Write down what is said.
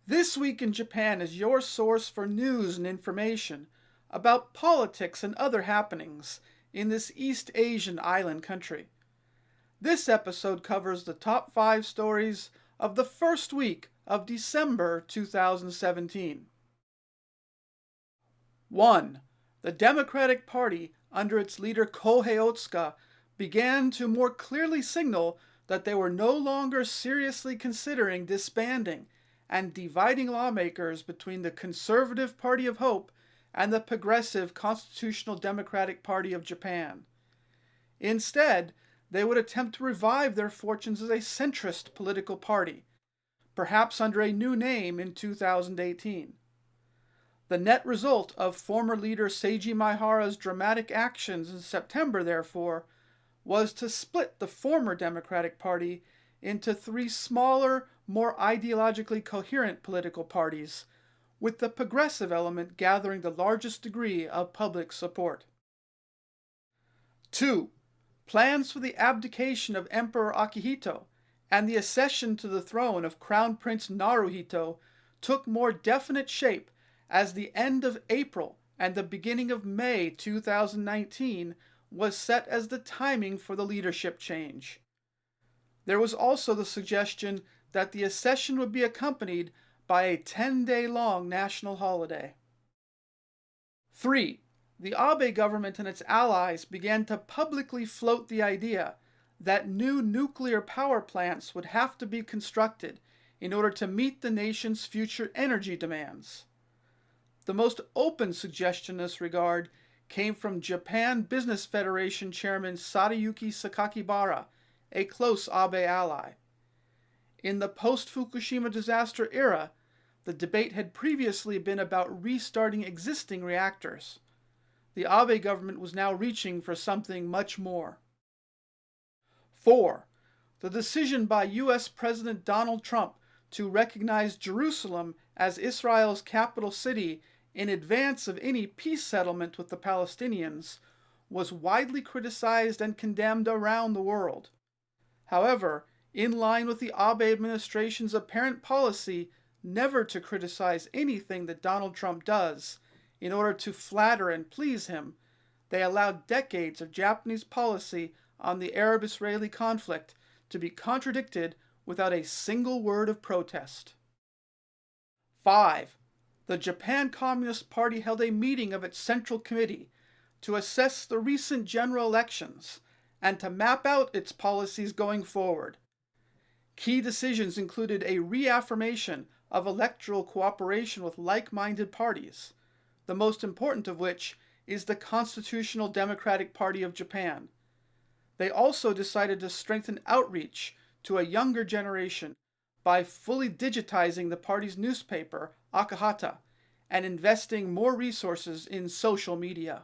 This Week in Japan is your source for news and information about politics and other happenings in this East Asian island country. This episode covers the top 5 stories of the first week of December 2017. 1. The Democratic Party, under its leader Kohei Otsuka, began to more clearly signal that they were no longer seriously considering disbanding and dividing lawmakers between the Conservative Party of Hope and the Progressive Constitutional Democratic Party of Japan. Instead, they would attempt to revive their fortunes as a centrist political party, perhaps under a new name in 2018. The net result of former leader Seiji Maehara's dramatic actions in September, therefore, was to split the former Democratic Party into 3 smaller, more ideologically coherent political parties, with the progressive element gathering the largest degree of public support. 2. Plans for the abdication of Emperor Akihito and the accession to the throne of Crown Prince Naruhito took more definite shape as the end of April and the beginning of May 2019 was set as the timing for the leadership change. There was also the suggestion that the accession would be accompanied by a 10-day-long national holiday. 3. The Abe government and its allies began to publicly float the idea that new nuclear power plants would have to be constructed in order to meet the nation's future energy demands. The most open suggestion in this regard came from Japan Business Federation Chairman Sadayuki Sakakibara, a close Abe ally. In the post-Fukushima disaster era, the debate had previously been about restarting existing reactors. The Abe government was now reaching for something much more. 4. The decision by U.S. President Donald Trump to recognize Jerusalem as Israel's capital city in advance of any peace settlement with the Palestinians was widely criticized and condemned around the world. However, in line with the Abe administration's apparent policy never to criticize anything that Donald Trump does in order to flatter and please him, they allowed decades of Japanese policy on the Arab-Israeli conflict to be contradicted without a single word of protest. 5. The Japan Communist Party held a meeting of its Central Committee to assess the recent general elections and to map out its policies going forward. Key decisions included a reaffirmation of electoral cooperation with like-minded parties, the most important of which is the Constitutional Democratic Party of Japan. They also decided to strengthen outreach to a younger generation by fully digitizing the party's newspaper, Akahata, and investing more resources in social media.